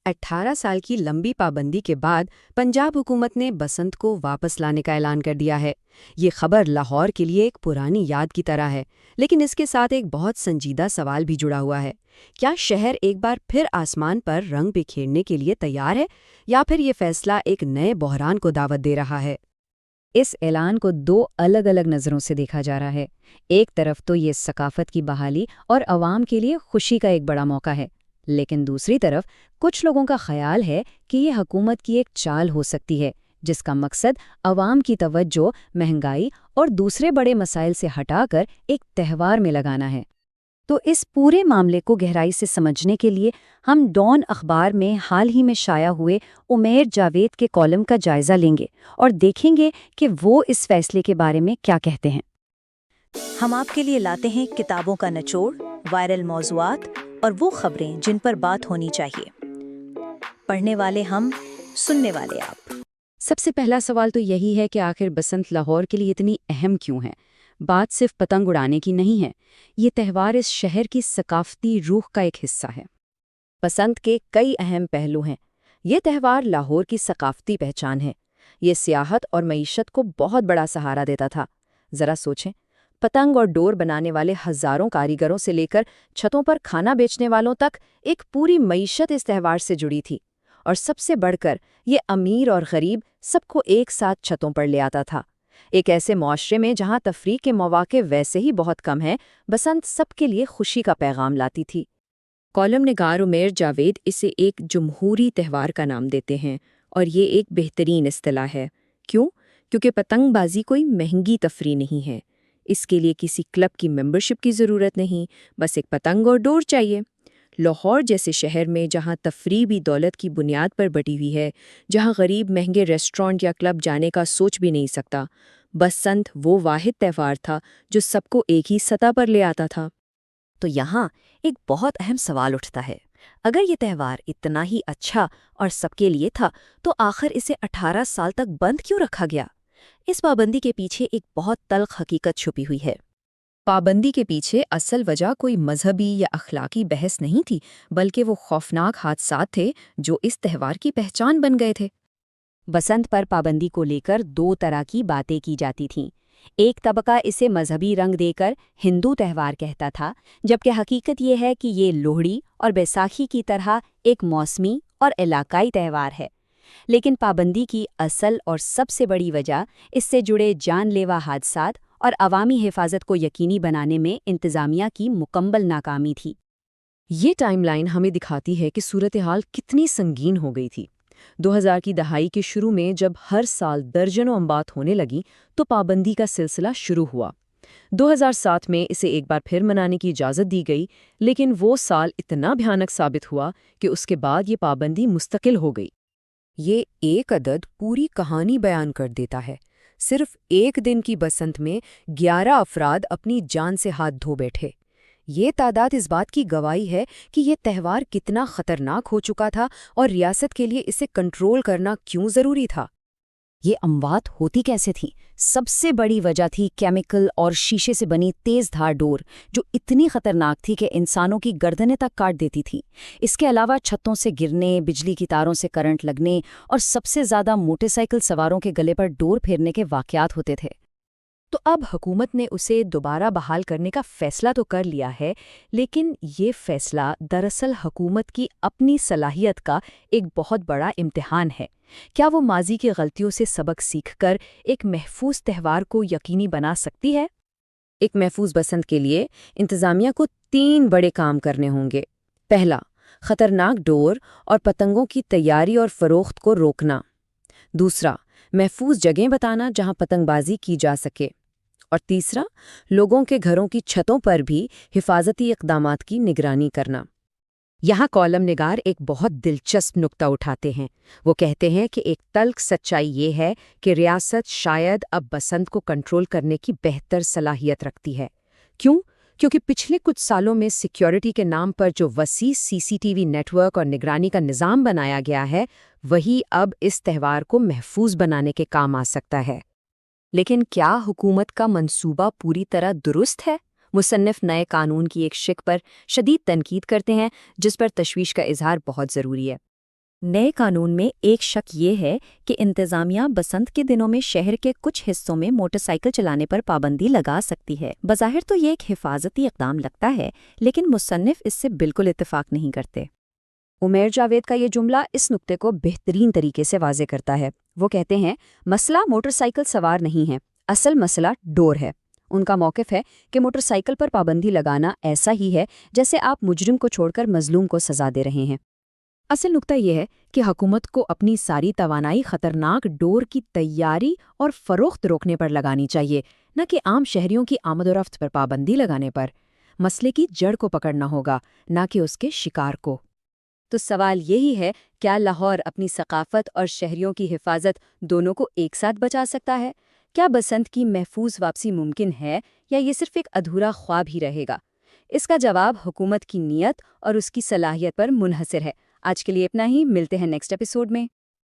18 साल की लंबी पाबंदी के बाद पंजाब हुकूमत ने बसंत को वापस लाने का ऐलान कर दिया है। ये खबर लाहौर के लिए एक पुरानी याद की तरह है, लेकिन इसके साथ एक बहुत संजीदा सवाल भी जुड़ा हुआ है। क्या शहर एक बार फिर आसमान पर रंग बिखेरने के लिए तैयार है, या फिर ये फैसला एक नए बहरान को दावत दे रहा है? इस ऐलान को दो अलग अलग नज़रों से देखा जा रहा है। एक तरफ तो ये सकाफत की बहाली और अवाम के लिए खुशी का एक बड़ा मौका है, लेकिन दूसरी तरफ कुछ लोगों का ख्याल है कि ये हुकूमत की एक चाल हो सकती है जिसका मकसद अवाम की तवज्जो महंगाई और दूसरे बड़े मसाइल से हटाकर एक त्यौहार में लगाना है। तो इस पूरे मामले को गहराई से समझने के लिए हम डॉन अखबार में हाल ही में शाया हुए उमैर जावेद के कॉलम का जायजा लेंगे और देखेंगे कि वो इस फैसले के बारे में क्या कहते हैं। हम आपके लिए लाते हैं किताबों का निचोड़, वायरल मौज़ूआत और वो खबरें जिन पर बात होनी चाहिए। पढ़ने वाले हम, सुनने वाले आप। सबसे पहला सवाल तो यही है कि आखिर बसंत लाहौर के लिए इतनी अहम क्यों है। बात सिर्फ पतंग उड़ाने की नहीं है, ये त्यौहार इस शहर की सकाफती रूह का एक हिस्सा है। बसंत के कई अहम पहलू हैं। ये त्यौहार लाहौर की सकाफती पहचान है। ये सियाहत और मईशत को बहुत बड़ा सहारा देता था। ज़रा सोचें, पतंग और डोर बनाने वाले हज़ारों कारीगरों से लेकर छतों पर खाना बेचने वालों तक एक पूरी मईशत इस त्यौहार से जुड़ी थी। और सबसे बढ़कर ये अमीर और गरीब सबको एक साथ छतों पर ले आता था। एक ऐसे मुआशरे में जहाँ तफरीह के मौके वैसे ही बहुत कम हैं, बसंत सबके लिए खुशी का पैगाम लाती थी। कॉलम निगार उमैर जावेद इसे एक जमहूरी त्यौहार का नाम देते हैं, और ये एक बेहतरीन इस्तिलाह है। क्यों? क्योंकि पतंगबाजी कोई महंगी तफरीह नहीं है। इसके लिए किसी क्लब की मेंबरशिप की ज़रूरत नहीं, बस एक पतंग और डोर चाहिए। लाहौर जैसे शहर में जहाँ तफरीह भी दौलत की बुनियाद पर बटी हुई है, जहाँ गरीब महंगे रेस्टोरेंट या क्लब जाने का सोच भी नहीं सकता, बसंत वो वाहिद त्यौहार था जो सबको एक ही सतह पर ले आता था। तो यहाँ एक बहुत अहम सवाल उठता है, अगर ये त्यौहार इतना ही अच्छा और सबके लिए था तो आखिर इसे 18 साल तक बंद क्यों रखा गया? इस पाबंदी के पीछे एक बहुत तल्ख हकीकत छुपी हुई है। पाबंदी के पीछे असल वजह कोई मजहबी या अखलाकी बहस नहीं थी, बल्कि वो खौफनाक हादसात थे जो इस त्यौहार की पहचान बन गए थे। बसंत पर पाबंदी को लेकर दो तरह की बातें की जाती थीं। एक तबका इसे मजहबी रंग देकर हिंदू त्यौहार कहता था, जबकि हकीकत ये है कि ये लोहड़ी और बैसाखी की तरह एक मौसमी और इलाकाई त्यौहार है। लेकिन पाबंदी की असल और सबसे बड़ी वजह इससे जुड़े जानलेवा हादसात और अवामी हिफाजत को यकीनी बनाने में इंतज़ामिया की मुकम्मल नाकामी थी। ये टाइमलाइन हमें दिखाती है कि सूरत हाल कितनी संगीन हो गई थी। 2000 की दहाई के शुरू में जब हर साल दर्जनों अमवात होने लगी तो पाबंदी का सिलसिला शुरू हुआ। 2007 में इसे एक बार फिर मनाने की इजाज़त दी गई, लेकिन वो साल इतना भयानक साबित हुआ कि उसके बाद ये पाबंदी मुस्तकिल हो गई। ये एक अदद पूरी कहानी बयान कर देता है। सिर्फ एक दिन की बसंत में 11 अफराद अपनी जान से हाथ धो बैठे। ये तादाद इस बात की गवाही है कि ये त्यौहार कितना खतरनाक हो चुका था और रियासत के लिए इसे कंट्रोल करना क्यों ज़रूरी था। ये अमवात होती कैसे थी? सबसे बड़ी वजह थी केमिकल और शीशे से बनी तेज़ धार डोर, जो इतनी खतरनाक थी कि इंसानों की गर्दनें तक काट देती थी। इसके अलावा छतों से गिरने, बिजली की तारों से करंट लगने और सबसे ज़्यादा मोटरसाइकिल सवारों के गले पर डोर फेरने के वाक़यात होते थे। तो अब हुकूमत ने उसे दोबारा बहाल करने का फैसला तो कर लिया है, लेकिन ये फैसला दरअसल हुकूमत की अपनी सलाहियत का एक बहुत बड़ा इम्तिहान है। क्या वो माजी की गलतियों से सबक सीखकर एक महफूज त्यौहार को यकीनी बना सकती है? एक महफूज बसंत के लिए इंतज़ामिया को 3 बड़े काम करने होंगे। पहला, खतरनाक डोर और पतंगों की तैयारी और फरोख्त को रोकना। दूसरा, महफूज जगहें बताना जहां पतंगबाजी की जा सके। और तीसरा, लोगों के घरों की छतों पर भी हिफाजती इक़दामात की निगरानी करना। यहाँ कॉलम निगार एक बहुत दिलचस्प नुक्ता उठाते हैं। वो कहते हैं कि एक तल्ख सच्चाई ये है कि रियासत शायद अब बसंत को कंट्रोल करने की बेहतर सलाहियत रखती है। क्यों? क्योंकि पिछले कुछ सालों में सिक्योरिटी के नाम पर जो वसी सीसीटीवी नेटवर्क और निगरानी का निज़ाम बनाया गया है, वही अब इस त्यौहार को महफूज बनाने के काम आ सकता है। लेकिन क्या हुकूमत का मंसूबा पूरी तरह दुरुस्त है? मुसन्निफ नए कानून की एक शिक पर शदीद तनकीद करते हैं, जिस पर तशवीश का इजहार बहुत ज़रूरी है। نئے قانون میں ایک شک یہ ہے کہ انتظامیہ بسنت کے دنوں میں شہر کے کچھ حصوں میں موٹر سائیکل چلانے پر پابندی لگا سکتی ہے۔ بظاہر تو یہ ایک حفاظتی اقدام لگتا ہے، لیکن مصنف اس سے بالکل اتفاق نہیں کرتے۔ عمیر جاوید کا یہ جملہ اس نقطے کو بہترین طریقے سے واضح کرتا ہے۔ وہ کہتے ہیں مسئلہ موٹر سائیکل سوار نہیں ہے، اصل مسئلہ ڈور ہے۔ ان کا موقف ہے کہ موٹر سائیکل پر پابندی لگانا ایسا ہی ہے جیسے آپ مجرم کو چھوڑ کر مظلوم کو سزا دے رہے ہیں۔ اصل نقطہ یہ ہے کہ حکومت کو اپنی ساری توانائی خطرناک ڈور کی تیاری اور فروخت روکنے پر لگانی چاہیے، نہ کہ عام شہریوں کی آمد و رفت پر پابندی لگانے پر۔ مسئلے کی جڑ کو پکڑنا ہوگا، نہ کہ اس کے شکار کو۔ تو سوال یہی ہے، کیا لاہور اپنی ثقافت اور شہریوں کی حفاظت دونوں کو ایک ساتھ بچا سکتا ہے؟ کیا بسنت کی محفوظ واپسی ممکن ہے، یا یہ صرف ایک ادھورا خواب ہی رہے گا؟ اس کا جواب حکومت کی نیت اور اس کی صلاحیت پر منحصر ہے۔ آج کے لیے اتنا ہی، ملتے ہیں نیکسٹ ایپیسوڈ میں۔